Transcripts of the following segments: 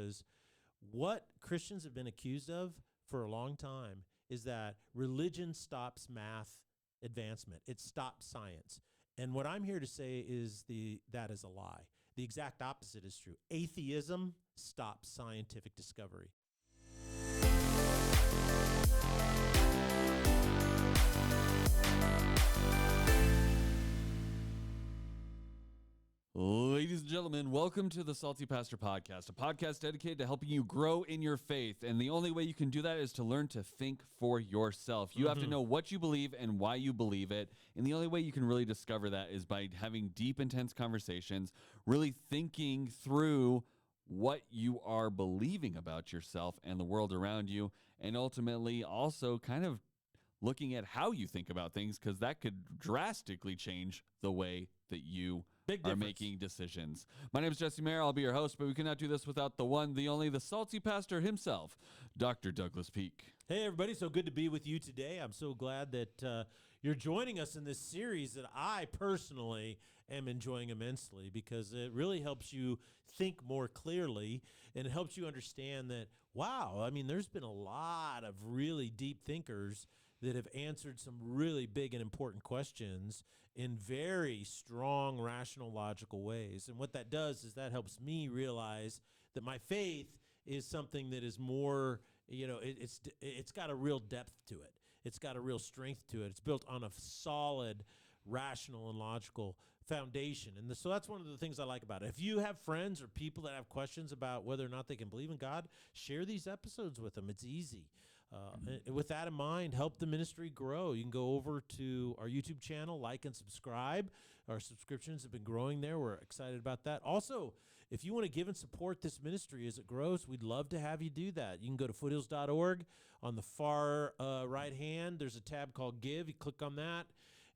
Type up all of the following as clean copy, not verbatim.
because what Christians have been accused of for a long time is that religion stops math advancement. It stops science. And what I'm here to say is that is a lie. The exact opposite is true. Atheism stops scientific discovery. Ladies and gentlemen, welcome to the Salty Pastor Podcast, a podcast dedicated to helping you grow in your faith. And the only way you can do that is to learn to think for yourself. You have to know what you believe and why you believe it. And the only way you can really discover that is by having deep, intense conversations, really thinking through what you are believing about yourself and the world around you, and ultimately also kind of looking at how you think about things, because that could drastically change the way that you are making decisions. My name is Jesse Mayer. I'll be your host, but we cannot do this without the one, the only, the salty pastor himself, Dr. Douglas Peak. Hey, everybody. So good to be with you today. I'm so glad that you're joining us in this series that I personally am enjoying immensely, because it really helps you think more clearly, and it helps you understand that, wow, I mean, there's been a lot of really deep thinkers that have answered some really big and important questions in very strong, rational, logical ways. And what that does is that helps me realize that my faith is something that is more, it's got a real depth to it. It's got a real strength to it. It's built on a solid, rational, and logical foundation. And so that's one of the things I like about it. If you have friends or people that have questions about whether or not they can believe in God, share these episodes with them. It's easy. With that in mind, help the ministry grow. You can go over to our YouTube channel, like and subscribe. Our subscriptions have been growing there. We're excited about that. Also, if you want to give and support this ministry as it grows, we'd love to have you do that. You can go to foothills.org. On the far right hand, there's a tab called Give. You click on that,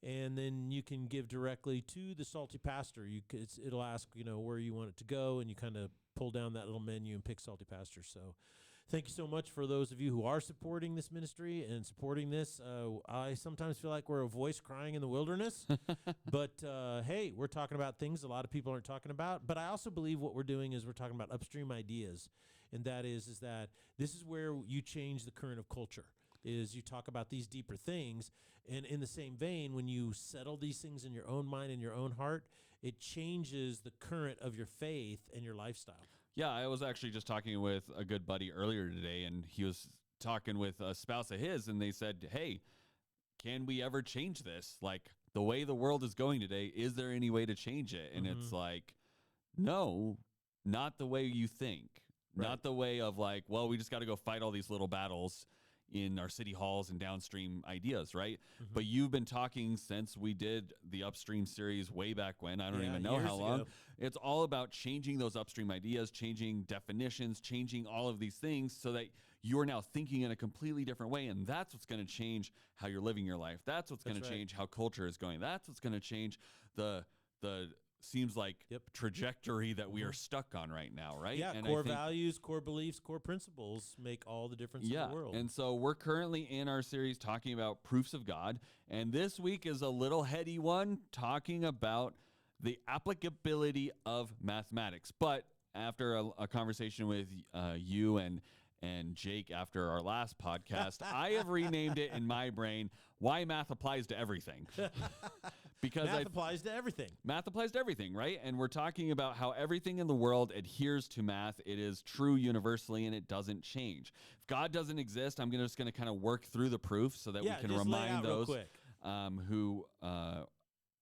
and then you can give directly to the Salty Pastor. It'll ask, where you want it to go, and you kind of pull down that little menu and pick Salty Pastor. So thank you so much for those of you who are supporting this ministry and supporting this. I sometimes feel like we're a voice crying in the wilderness, but hey, we're talking about things a lot of people aren't talking about. But I also believe what we're doing is we're talking about upstream ideas, and that is that this is where you change the current of culture. Is you talk about these deeper things, and in the same vein, when you settle these things in your own mind and your own heart, it changes the current of your faith and your lifestyle. Yeah, I was actually just talking with a good buddy earlier today, and he was talking with a spouse of his, and they said, hey, can we ever change this? Like, the way the world is going today, is there any way to change it? And it's like, no, not the way you think. Right. Not the way of like, well, we just got to go fight all these little battles in our city halls and downstream ideas, right? But you've been talking since we did the upstream series way back when. I don't even know how long. It's all about changing those upstream ideas, changing definitions, changing all of these things so that you're now thinking in a completely different way. And that's what's going to change how you're living your life. That's what's going to change how culture is going. That's what's going to change the seems like trajectory that we are stuck on right now, right? Yeah, and core values, core beliefs, core principles make all the difference in the world. And so we're currently in our series talking about proofs of God, and this week is a little heady one, talking about the applicability of mathematics. But after a conversation with you and Jake after our last podcast, I have renamed it in my brain, Why Math Applies to Everything. Because math applies to everything. Math applies to everything, right? And we're talking about how everything in the world adheres to math. It is true universally, and it doesn't change. If God doesn't exist, I'm just going to kind of work through the proof so that we can remind those who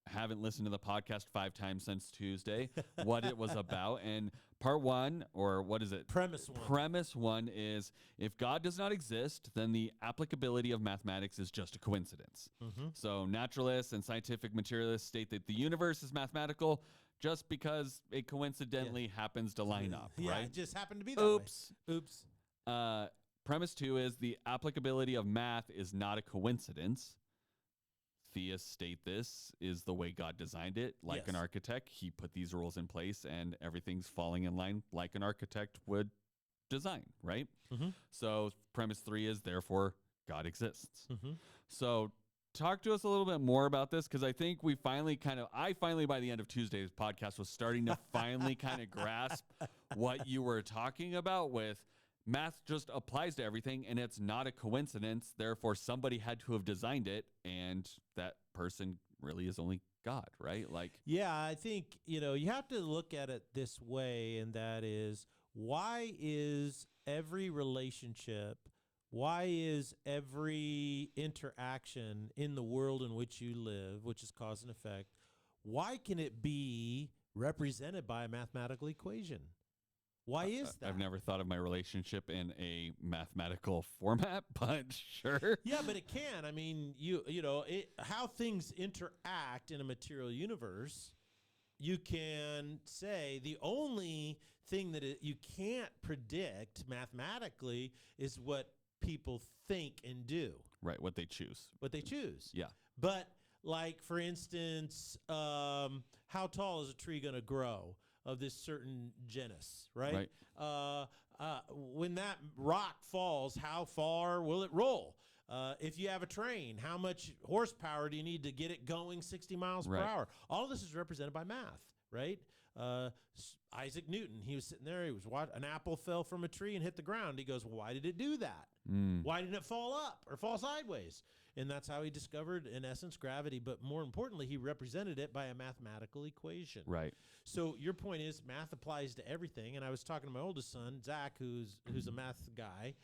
haven't listened to the podcast 5 times since Tuesday what it was about. And part 1, or what is it? Premise 1. Premise 1 is, if God does not exist, then the applicability of mathematics is just a coincidence. So naturalists and scientific materialists state that the universe is mathematical just because it coincidentally happens to line up, right? It just happened to be that way. Oops. Premise 2 is the applicability of math is not a coincidence. Theists state this is the way God designed it. Like an architect, he put these rules in place and everything's falling in line like an architect would design, right? So premise 3 is, therefore, God exists. So talk to us a little bit more about this, because I think I finally by the end of Tuesday's podcast was starting to finally kind of grasp what you were talking about with math just applies to everything and it's not a coincidence. Therefore, somebody had to have designed it, and that person really is only God, right? Like, Yeah, I think, you have to look at it this way, and that is, why is every relationship, why is every interaction in the world in which you live, which is cause and effect, why can it be represented by a mathematical equation? Why is that? I've never thought of my relationship in a mathematical format, but sure. Yeah, but it can. I mean, how things interact in a material universe, you can say the only thing that you can't predict mathematically is what people think and do. Right, what they choose. What they choose. Yeah. But, like, for instance, how tall is a tree going to grow of this certain genus, right? When that rock falls, how far will it roll? If you have a train, how much horsepower do you need to get it going 60 miles per hour? All of this is represented by math, right? Isaac Newton, he was sitting there, an apple fell from a tree and hit the ground. He goes, well, why did it do that? Why didn't it fall up or fall sideways? And that's how he discovered, in essence, gravity. But more importantly, he represented it by a mathematical equation. Right. So your point is math applies to everything. And I was talking to my oldest son, Zach, who's a math guy.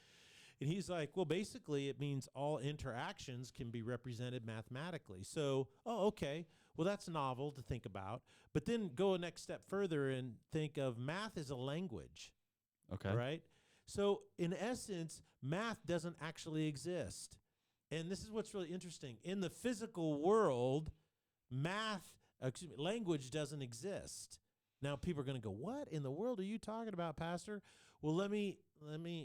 And he's like, well, basically, it means all interactions can be represented mathematically. So, okay. Well, that's novel to think about. But then go a next step further and think of math as a language. Okay. Right? So, in essence, math doesn't actually exist. And this is what's really interesting. In the physical world, language doesn't exist. Now, people are going to go, what in the world are you talking about, Pastor? Well, let me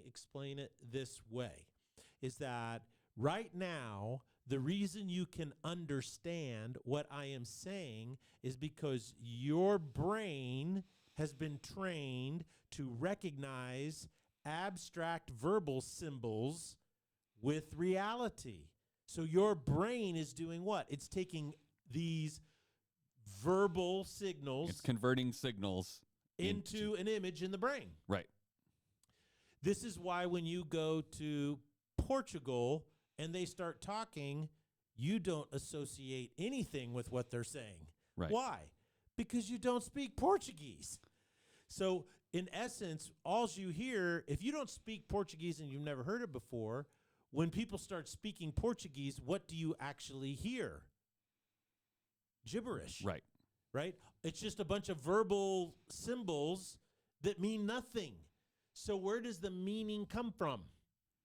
explain it this way, is that right now, the reason you can understand what I am saying is because your brain has been trained to recognize abstract verbal symbols with reality. So your brain is doing what? It's taking these verbal signals. It's converting signals into an image in the brain. Right. This is why when you go to Portugal and they start talking, you don't associate anything with what they're saying. Right. Why? Because you don't speak Portuguese. So in essence, all you hear, if you don't speak Portuguese and you've never heard it before, when people start speaking Portuguese, what do you actually hear? Gibberish. Right. Right? It's just a bunch of verbal symbols that mean nothing. So where does the meaning come from?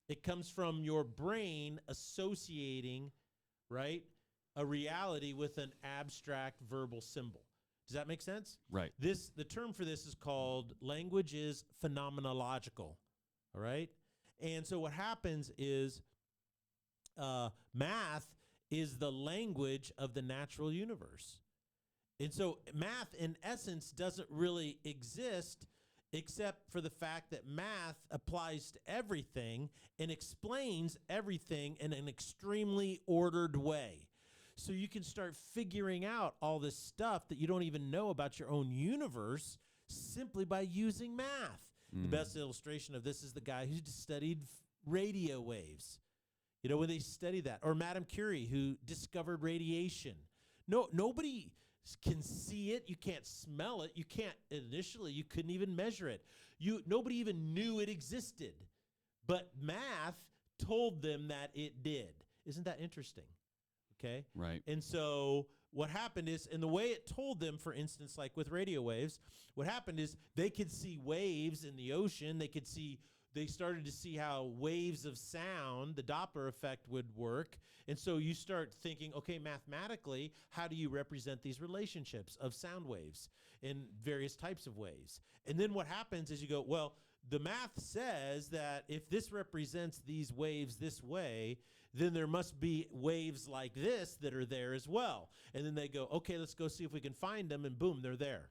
It comes from your brain associating, right, a reality with an abstract verbal symbol. Does that make sense? Right. The term for this is called language is phenomenological. All right? And so what happens is math is the language of the natural universe. And so math, in essence, doesn't really exist except for the fact that math applies to everything and explains everything in an extremely ordered way. So you can start figuring out all this stuff that you don't even know about your own universe simply by using math. The best illustration of this is the guy who studied radio waves. You know, when they study that. Or Madame Curie, who discovered radiation. Nobody can see it. You can't smell it. You couldn't even measure it. Nobody even knew it existed. But math told them that it did. Isn't that interesting? Okay? Right. And so what happened is, and the way it told them, for instance, like with radio waves, what happened is they could see waves in the ocean. They started to see how waves of sound, the Doppler effect, would work. And so you start thinking, okay, mathematically, how do you represent these relationships of sound waves in various types of waves? And then what happens is you go, well, the math says that if this represents these waves this way, then there must be waves like this that are there as well. And then they go, okay, let's go see if we can find them, and boom, they're there.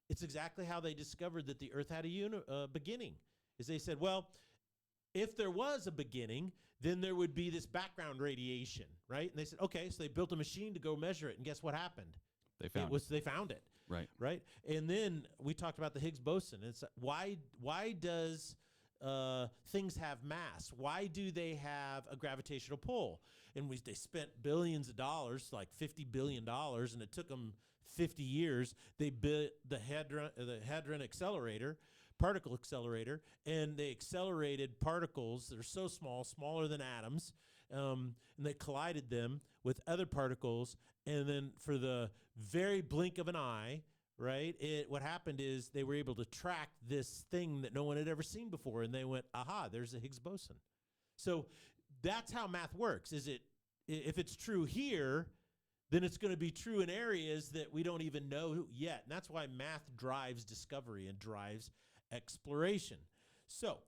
It's exactly how they discovered that the Earth had a beginning. Is they said, well, if there was a beginning, then there would be this background radiation, right? And they said, okay, so they built a machine to go measure it, and guess what happened? They found it. They found it. Right. right? And then we talked about the Higgs boson. It's why does things have mass? Why do they have a gravitational pull? And they spent billions of dollars, like $50 billion, and it took them 50 years. They built the Hadron accelerator, particle accelerator, and they accelerated particles that are so small, smaller than atoms, and they collided them with other particles. And then for the very blink of an eye, right, what happened is they were able to track this thing that no one had ever seen before, and they went, aha, there's the Higgs boson. So that's how math works. If it's true here, then it's going to be true in areas that we don't even know yet. And that's why math drives discovery and drives exploration. So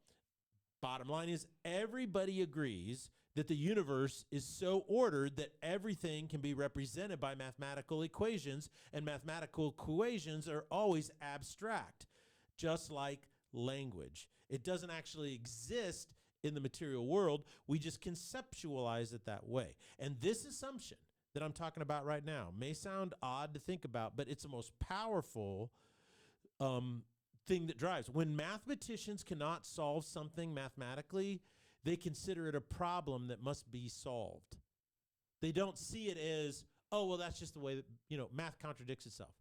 bottom line is everybody agrees that the universe is so ordered that everything can be represented by mathematical equations, and mathematical equations are always abstract, just like language. It doesn't actually exist in the material world. We just conceptualize it that way. And this assumption that I'm talking about right now may sound odd to think about, but it's the most powerful thing that drives. When mathematicians cannot solve something mathematically, they consider it a problem that must be solved. They don't see it as, oh, well, that's just the way that, math contradicts itself.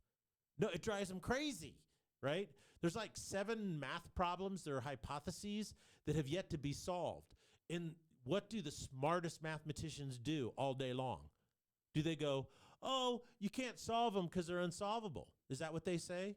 No, it drives them crazy, right? There's like 7 math problems, there are hypotheses that have yet to be solved. And what do the smartest mathematicians do all day long? Do they go, oh, you can't solve them because they're unsolvable? Is that what they say?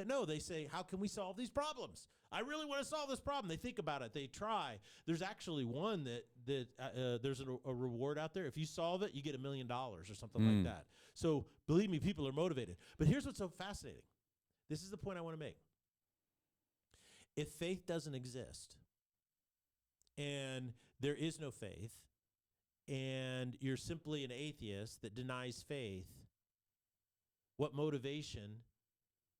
No, they say, how can we solve these problems? I really want to solve this problem. They think about it. They try. There's actually one that there's a reward out there. If you solve it, you get $1 million or something like that. So believe me, people are motivated. But here's what's so fascinating. This is the point I want to make. If faith doesn't exist and there is no faith and you're simply an atheist that denies faith, what motivation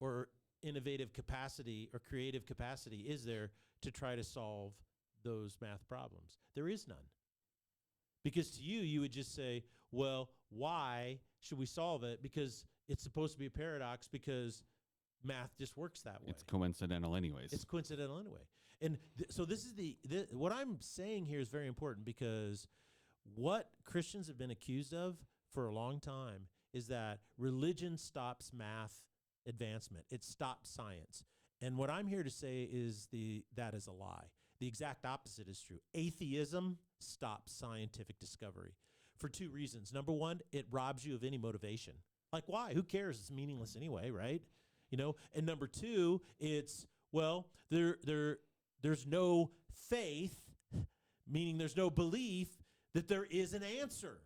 or innovative capacity or creative capacity is there to try to solve those math problems? There is none. Because to you would just say, well, why should we solve it? Because it's supposed to be a paradox, because math just works that way. It's coincidental anyways. It's coincidental anyway. And so this is what I'm saying here is very important, because what Christians have been accused of for a long time is that religion stops math advancement. It stops science. And what I'm here to say is that is a lie. The exact opposite is true. Atheism stops scientific discovery for 2 reasons. Number one, it robs you of any motivation. Like, why? Who cares? It's meaningless anyway, right? And number 2, it's, well, there's no faith, meaning there's no belief that there is an answer.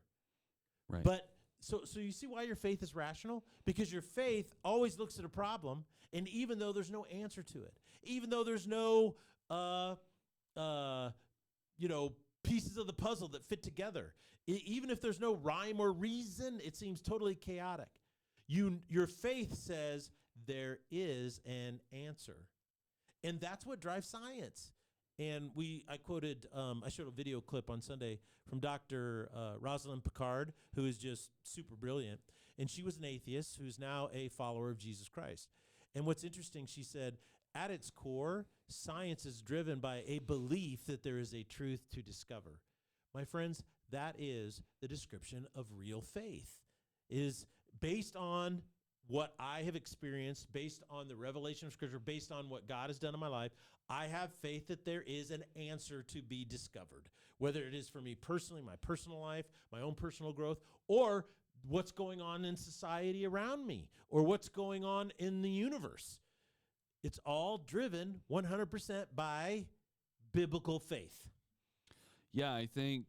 Right. But so you see why your faith is rational? Because your faith always looks at a problem, and even though there's no answer to it, even though there's no pieces of the puzzle that fit together, even if there's no rhyme or reason, it seems totally chaotic. Your faith says there is an answer. And that's what drives science. And I showed a video clip on Sunday from Dr. Rosalind Picard, who is just super brilliant. And she was an atheist who's now a follower of Jesus Christ. And what's interesting, she said, at its core, science is driven by a belief that there is a truth to discover. My friends, that is the description of real faith, is based on what I have experienced, based on the revelation of Scripture, based on what God has done in my life. I have faith that there is an answer to be discovered, whether it is for me personally, my personal life, my own personal growth, or what's going on in society around me, or what's going on in the universe. It's all driven 100% by biblical faith. Yeah, I think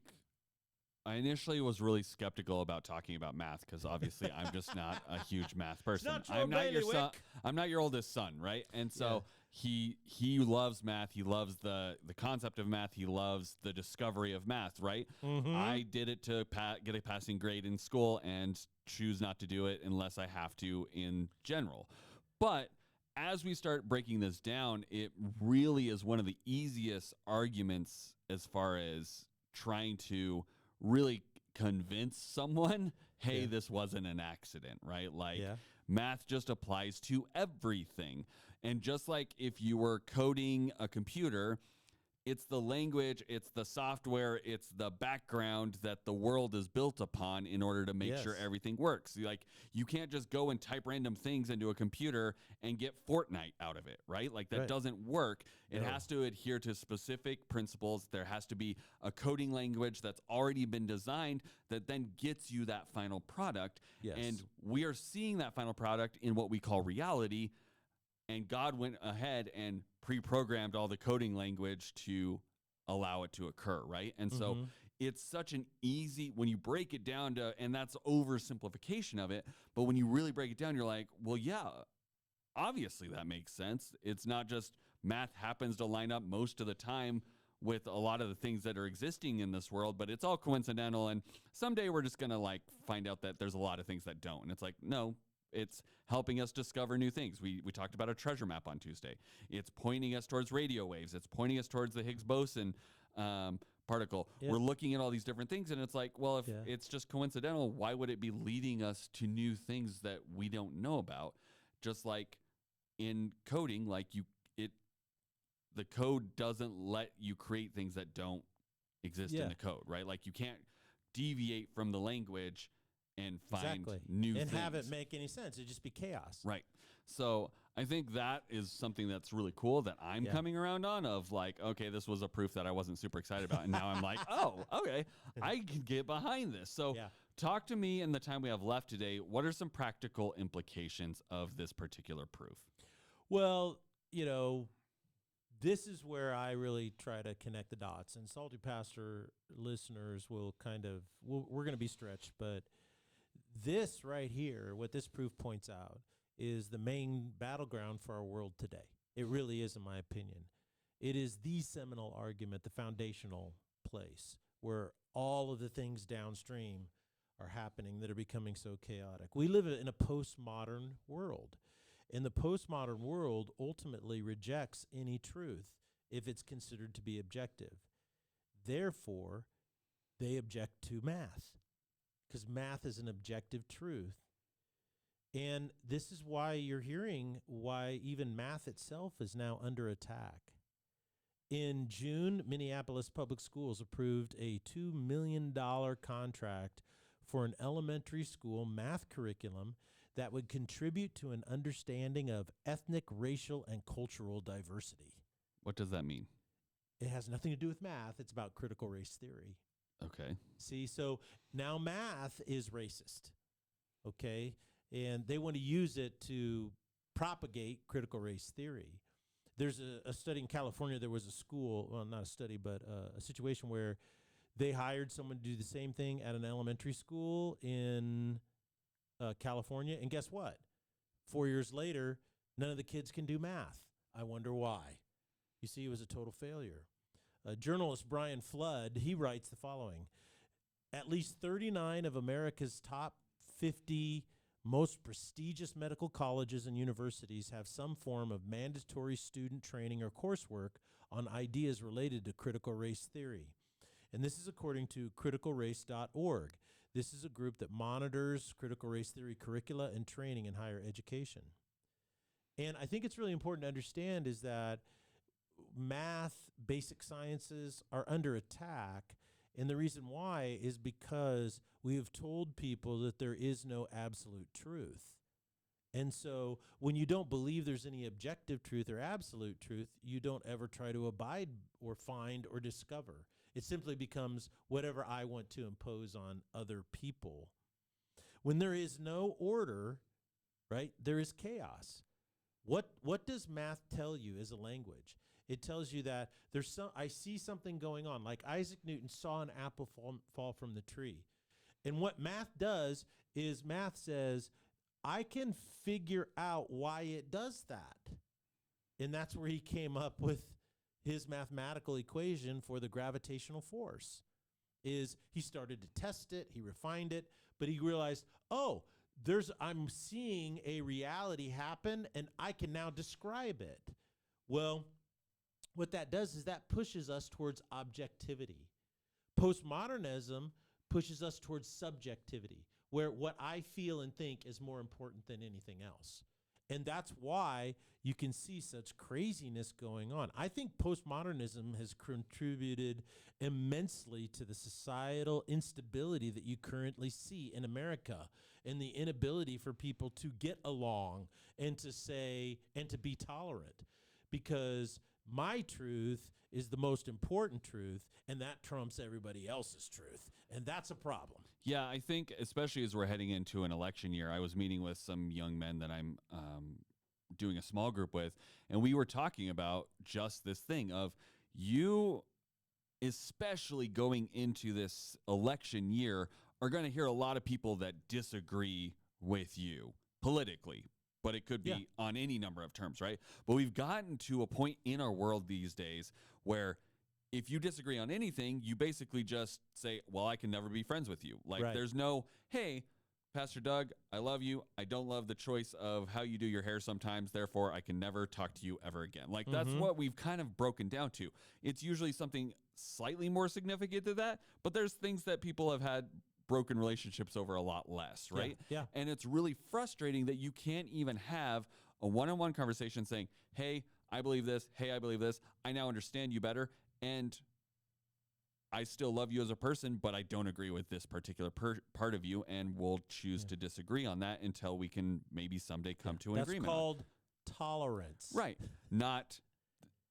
I initially was really skeptical about talking about math because obviously I'm just not a huge math person. I'm not your son. I'm not your oldest son, right? And so he loves math. He loves the concept of math. He loves the discovery of math, right? Mm-hmm. I did it to get a passing grade in school and choose not to do it unless I have to in general. But as we start breaking this down, it really is one of the easiest arguments as far as trying to really convince someone, hey, this wasn't an accident, right? Like math just applies to everything. And just like if you were coding a computer, it's the language, it's the software, it's the background that the world is built upon in order to make sure everything works. Like, you can't just go and type random things into a computer and get Fortnite out of it, right? Like, that doesn't work. It has to adhere to specific principles. There has to be a coding language that's already been designed that then gets you that final product. And we are seeing that final product in what we call reality. And God went ahead and pre-programmed all the coding language to allow it to occur, right? And so it's such an easy, when you break it down to, and that's oversimplification of it, but when you really break it down, you're like, well, yeah, obviously that makes sense. It's not just math happens to line up most of the time with a lot of the things that are existing in this world, but it's all coincidental. And someday we're just going to like find out that there's a lot of things that don't. And it's like, no, it's helping us discover new things. We talked about a treasure map on Tuesday. It's pointing us towards radio waves. It's pointing us towards the Higgs boson particle. We're looking at all these different things, and it's like, well, if it's just coincidental, why would it be leading us to new things that we don't know about? Just like in coding, like the code doesn't let you create things that don't exist in the code, right? Like, you can't deviate from the language and find new things. And have it make any sense. It'd just be chaos. Right. So I think that is something that's really cool that I'm coming around on, of like, okay, this was a proof that I wasn't super excited about. And now I'm like, oh, okay, I can get behind this. So talk to me in the time we have left today. What are some practical implications of this particular proof? Well, this is where I really try to connect the dots. And Salty Pastor listeners will we're going to be stretched, but this right here, what this proof points out, is the main battleground for our world today. It really is, in my opinion. It is the seminal argument, the foundational place where all of the things downstream are happening that are becoming so chaotic. We live in a postmodern world, and the postmodern world ultimately rejects any truth if it's considered to be objective. Therefore, they object to math, because math is an objective truth. And this is why you're hearing why even math itself is now under attack. In June, Minneapolis Public Schools approved a $2 million contract for an elementary school math curriculum that would contribute to an understanding of ethnic, racial, and cultural diversity. What does that mean? It has nothing to do with math. It's about critical race theory. Okay. See, so now math is racist, okay? And they want to use it to propagate critical race theory. There's a study in California. There was a school, well, not a study, but a situation where they hired someone to do the same thing at an elementary school in California. And guess what? 4 years later, none of the kids can do math. I wonder why. You see, it was a total failure. Journalist Brian Flood, he writes the following. At least 39 of America's top 50 most prestigious medical colleges and universities have some form of mandatory student training or coursework on ideas related to critical race theory. And this is according to criticalrace.org. This is a group that monitors critical race theory curricula and training in higher education. And I think it's really important to understand is that math, basic sciences are under attack. And the reason why is because we have told people that there is no absolute truth. And so when you don't believe there's any objective truth or absolute truth, you don't ever try to abide or find or discover. It simply becomes whatever I want to impose on other people. When there is no order, right, there is chaos. What does math tell you as a language? It tells you that I see something going on, like Isaac Newton saw an apple fall from the tree. And what math does is math says, I can figure out why it does that. And that's where he came up with his mathematical equation for the gravitational force. Is he started to test it, he refined it, but he realized, I'm seeing a reality happen and I can now describe it. Well, what that does is that pushes us towards objectivity. Postmodernism pushes us towards subjectivity. where what I feel and think is more important than anything else. And that's why you can see such craziness going on. I think postmodernism has contributed immensely to the societal instability that you currently see in America, and the inability for people to get along and to say and to be tolerant, because my truth is the most important truth, and that trumps everybody else's truth. And that's a problem. Yeah, I think especially as we're heading into an election year, I was meeting with some young men that I'm doing a small group with, and we were talking about just this thing of you, especially going into this election year, are going to hear a lot of people that disagree with you politically, but it could be on any number of terms, right? But we've gotten to a point in our world these days where if you disagree on anything, you basically just say, well, I can never be friends with you. Like there's no, hey, Pastor Doug, I love you. I don't love the choice of how you do your hair sometimes. Therefore, I can never talk to you ever again. Like that's what we've kind of broken down to. It's usually something slightly more significant to that, but there's things that people have had broken relationships over a lot less, right? Yeah. And it's really frustrating that you can't even have a one-on-one conversation saying, hey, I believe this. Hey, I believe this. I now understand you better. And I still love you as a person, but I don't agree with this particular part of you, and we'll choose to disagree on that until we can maybe someday come to an agreement. That's called tolerance. Right. Not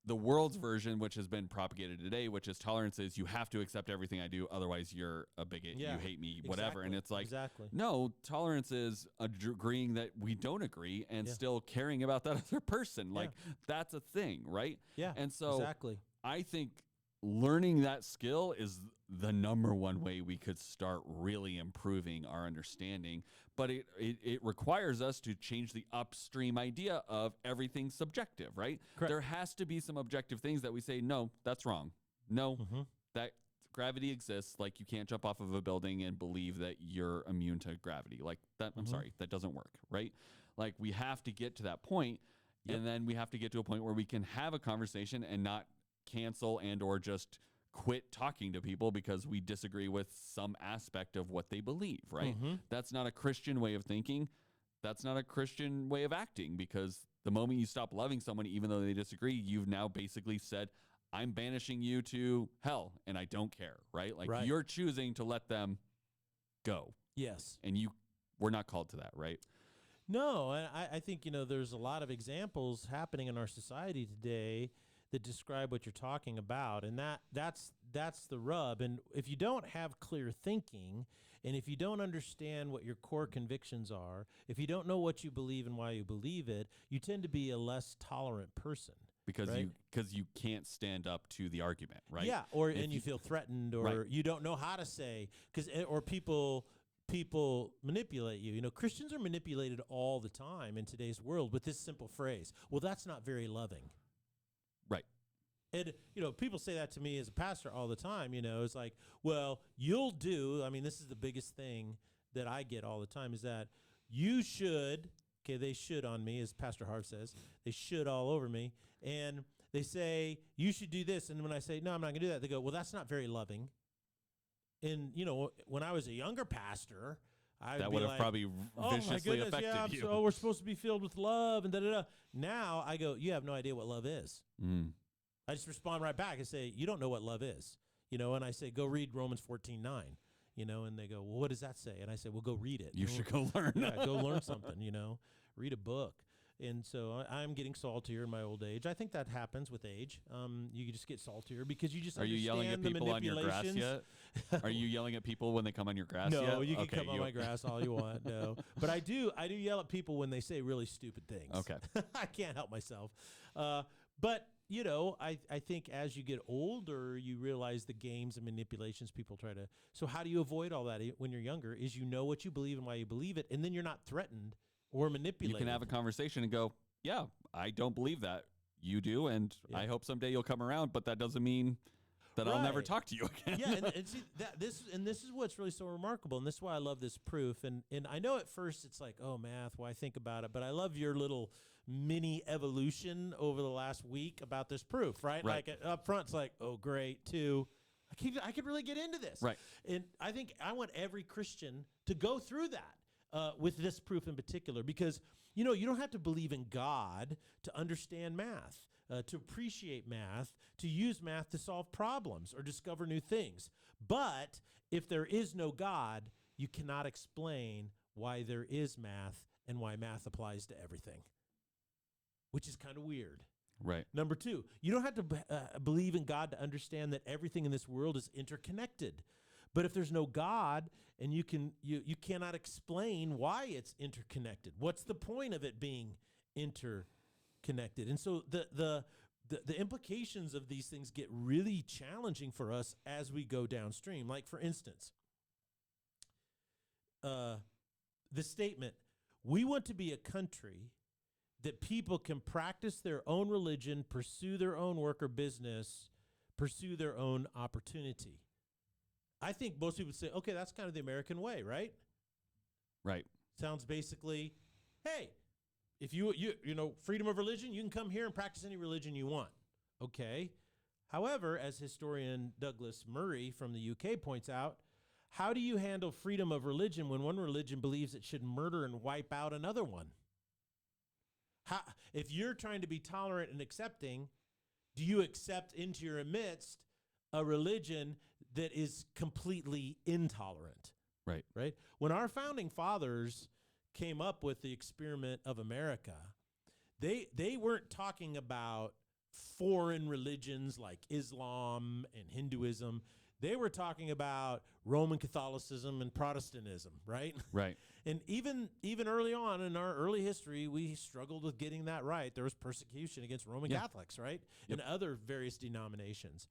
the world's version, which has been propagated today, which is tolerance is you have to accept everything I do, otherwise you're a bigot, you hate me, whatever. And it's like, no, tolerance is agreeing that we don't agree and still caring about that other person. Like that's a thing, right? Yeah, and so I think learning that skill is the number one way we could start really improving our understanding. But it requires us to change the upstream idea of everything subjective, right? Correct. There has to be some objective things that we say, no, that's wrong. No, that gravity exists. Like you can't jump off of a building and believe that you're immune to gravity. Like that, I'm sorry, that doesn't work, right? Like we have to get to that point, and then we have to get to a point where we can have a conversation and not cancel and or just quit talking to people because we disagree with some aspect of what they believe, right? That's not a Christian way of thinking. That's not a Christian way of acting, because the moment you stop loving someone, even though they disagree, you've now basically said, I'm banishing you to hell and I don't care, right? Like you're choosing to let them go. Yes. And we're not called to that, right? No, I think, there's a lot of examples happening in our society today that describe what you're talking about, and that's the rub. And if you don't have clear thinking, and if you don't understand what your core convictions are, if you don't know what you believe and why you believe it, you tend to be a less tolerant person. Because you can't stand up to the argument, right? Yeah, and you feel threatened, or you don't know how to say, or people manipulate you. Christians are manipulated all the time in today's world with this simple phrase, well, that's not very loving. Right. And, people say that to me as a pastor all the time, it's like, well, you'll do. I mean, this is the biggest thing that I get all the time is that you should, they should on me, as Pastor Harv says, they should all over me. And they say, you should do this. And when I say, no, I'm not going to do that, they go, well, that's not very loving. And, when I was a younger pastor, that would have probably viciously affected you. So we're supposed to be filled with love and da-da-da. Now I go, you have no idea what love is. I just respond right back and say, you don't know what love is. And I say, go read Romans 14:9. And they go, well, what does that say? And I say, well, go read it. You should go learn. Go learn something, read a book. And so I'm getting saltier in my old age. I think that happens with age. You just get saltier because you just understand the manipulations. Are you yelling at people on your grass yet? Are you yelling at people when they come on your grass yet? No, you can come on my grass all you want. No, but I do yell at people when they say really stupid things. Okay. I can't help myself. But I think as you get older, you realize the games and manipulations people try to. So how do you avoid all that when you're younger? Is you know what you believe and why you believe it, and then you're not threatened or manipulated. You can have a conversation and go, yeah, I don't believe that. You do, and I hope someday you'll come around, but that doesn't mean that I'll never talk to you again. Yeah, and see this is what's really so remarkable, and this is why I love this proof. And I know at first it's like, oh, math, why think about it, but I love your little mini evolution over the last week about this proof, right? Like up front, it's like, oh, great, 2, I could really get into this. Right. And I think I want every Christian to go through that with this proof in particular, because, you don't have to believe in God to understand math, to appreciate math, to use math to solve problems or discover new things. But if there is no God, you cannot explain why there is math and why math applies to everything, which is kind of weird. Right. Number two, you don't have to believe in God to understand that everything in this world is interconnected. But if there's no God and you cannot explain why it's interconnected, what's the point of it being interconnected? And so the implications of these things get really challenging for us as we go downstream. Like, for instance, the statement, we want to be a country that people can practice their own religion, pursue their own work or business, pursue their own opportunity. I think most people would say, okay, that's kind of the American way, right? Right. Sounds basically, hey, if you freedom of religion, you can come here and practice any religion you want. Okay. However, as historian Douglas Murray from the UK points out, how do you handle freedom of religion when one religion believes it should murder and wipe out another one? If you're trying to be tolerant and accepting, do you accept into your midst a religion that is completely intolerant? Right. Right. When our founding fathers came up with the experiment of America, they weren't talking about foreign religions like Islam and Hinduism. They were talking about Roman Catholicism and Protestantism, right? Right. And even early on in our early history, we struggled with getting that right. There was persecution against Roman Catholics, right? Yep. And other various denominations.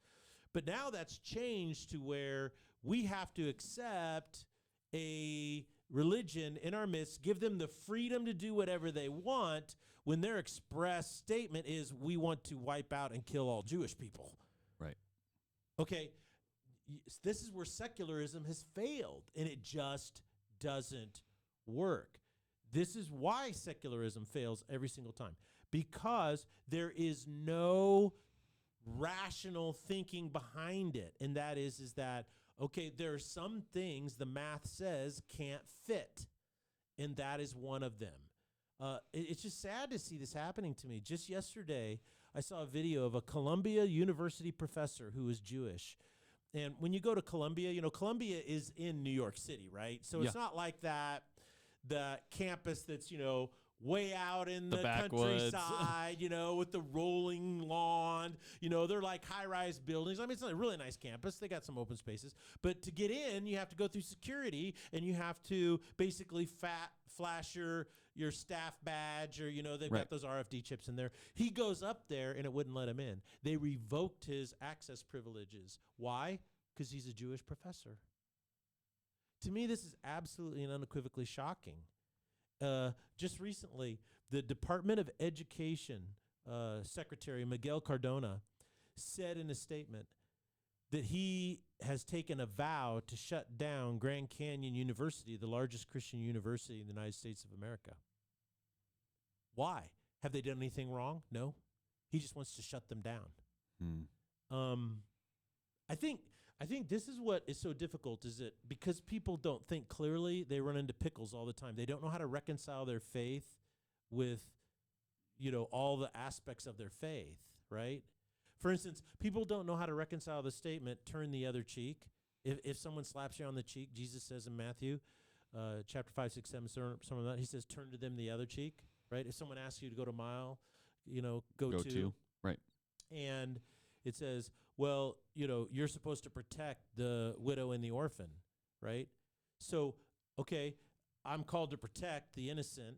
But now that's changed to where we have to accept a religion in our midst, give them the freedom to do whatever they want when their express statement is, we want to wipe out and kill all Jewish people. Right. Okay, this is where secularism has failed, and it just doesn't work. This is why secularism fails every single time, because there is no rational thinking behind it. And that is that, okay, there are some things the math says can't fit, and that is one of them. It's just sad to see this happening to me. Just yesterday, I saw a video of a Columbia University professor who was Jewish. And when you go to Columbia, Columbia is in New York City, right? So it's not like that, the campus that's, way out in the countryside, with the rolling lawn. They're like high-rise buildings. I mean, it's a really nice campus. They got some open spaces. But to get in, you have to go through security, and you have to basically flash your staff badge, or, they've got those RFD chips in there. He goes up there, and it wouldn't let him in. They revoked his access privileges. Why? Because he's a Jewish professor. To me, this is absolutely and unequivocally shocking. Just recently, the Department of Education Secretary Miguel Cardona said in a statement that he has taken a vow to shut down Grand Canyon University, the largest Christian university in the United States of America. Why? Have they done anything wrong? No. He just wants to shut them down. I think this is what is so difficult, is that because people don't think clearly, they run into pickles all the time. They don't know how to reconcile their faith with, all the aspects of their faith, right? For instance, people don't know how to reconcile the statement, turn the other cheek. If someone slaps you on the cheek, Jesus says in Matthew chapter 5, 6, 7, something like that, he says, turn to them the other cheek, right? If someone asks you to go to a mile, go to. Right. And it says, well, you're supposed to protect the widow and the orphan, right? So, okay, I'm called to protect the innocent,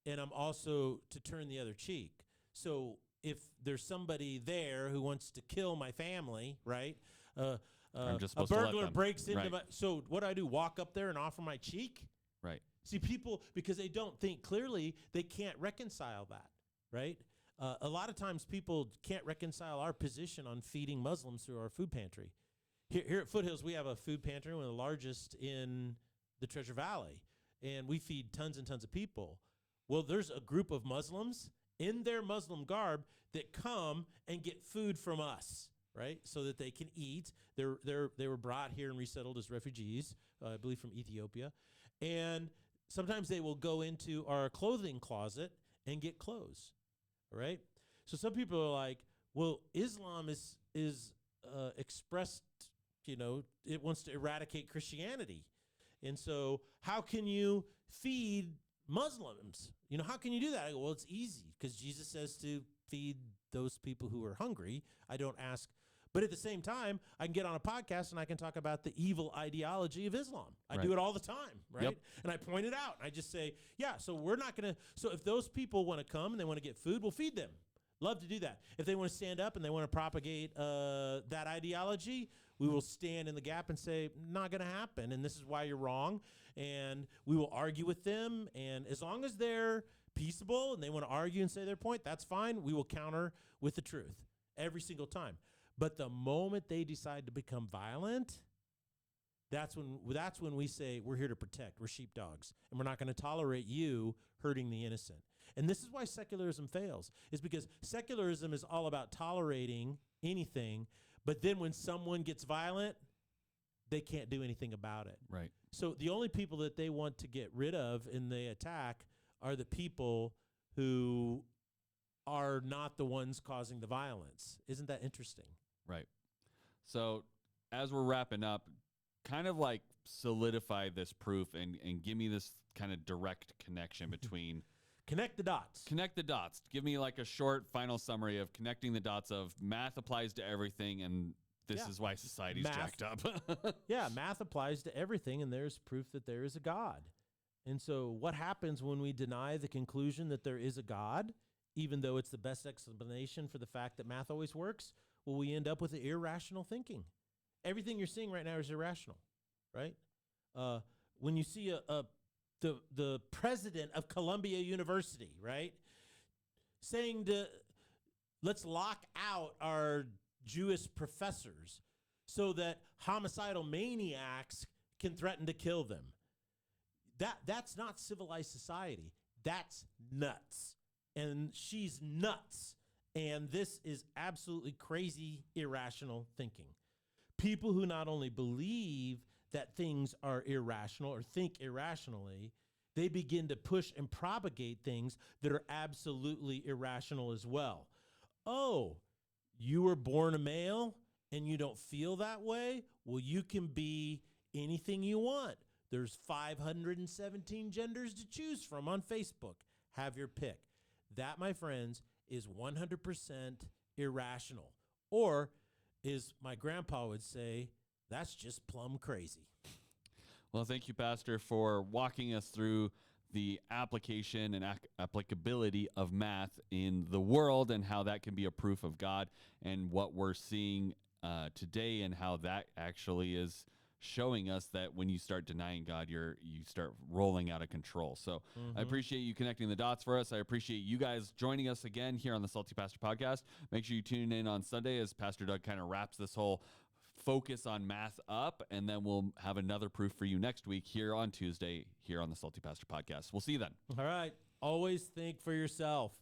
and I'm also to turn the other cheek. So if there's somebody there who wants to kill my family, right? I'm just a supposed to let burglar them. breaks into Right. my... So what do I do? Walk up there and offer my cheek? Right. See, people, because they don't think clearly, they can't reconcile that, right? A lot of times people can't reconcile our position on feeding Muslims through our food pantry. Here at Foothills, we have a food pantry, one of the largest in the Treasure Valley, and we feed tons and tons of people. Well, there's a group of Muslims in their Muslim garb that come and get food from us. right? So that they can eat. They were brought here and resettled as refugees, I believe from Ethiopia. And sometimes they will go into our clothing closet and get clothes, right? So some people are like, well, Islam is expressed, it wants to eradicate Christianity. And so how can you feed Muslims? How can you do that? I go, well, it's easy because Jesus says to feed those people who are hungry. I don't ask. But at the same time, I can get on a podcast and I can talk about the evil ideology of Islam. I do it all the time, right? Yep. And I point it out. I just say, yeah, so we're not going to. So if those people want to come and they want to get food, we'll feed them. Love to do that. If they want to stand up and they want to propagate that ideology, we will stand in the gap and say, not going to happen. And this is why you're wrong. And we will argue with them. And as long as they're peaceable and they want to argue and say their point, that's fine. We will counter with the truth every single time. But the moment they decide to become violent, that's when we say we're here to protect. We're sheepdogs, and we're not going to tolerate you hurting the innocent. And this is why secularism fails, is because secularism is all about tolerating anything, but then when someone gets violent, they can't do anything about it. Right. So the only people that they want to get rid of in the attack are the people who are not the ones causing the violence. Isn't that interesting? Right. So as we're wrapping up, kind of like solidify this proof and give me this kind of direct connection between Connect the dots. Connect the dots. Give me like a short final summary of connecting the dots of math applies to everything, and this is why society's jacked up. Yeah, math applies to everything, and there's proof that there is a God. And so what happens when we deny the conclusion that there is a God, even though it's the best explanation for the fact that math always works? Well, we end up with irrational thinking. Everything you're seeing right now is irrational, right? When you see the president of Columbia University, right, saying let's lock out our Jewish professors so that homicidal maniacs can threaten to kill them. That's not civilized society. That's nuts. And she's nuts. And this is absolutely crazy, irrational thinking. People who not only believe that things are irrational or think irrationally, they begin to push and propagate things that are absolutely irrational as well. Oh, you were born a male and you don't feel that way? Well, you can be anything you want. There's 517 genders to choose from on Facebook. Have your pick. That, my friends, is 100% irrational. Or, as my grandpa would say, that's just plumb crazy. Well, thank you, Pastor, for walking us through the application and applicability of math in the world and how that can be a proof of God and what we're seeing today and how that actually is showing us that when you start denying God, you start rolling out of control. So I appreciate you connecting the dots for us. I appreciate you guys joining us again here on the Salty Pastor Podcast. Make sure you tune in on Sunday as Pastor Doug kind of wraps this whole focus on math up, and then we'll have another proof for you next week here on Tuesday here on the Salty Pastor Podcast. We'll see you then. All right. Always think for yourself.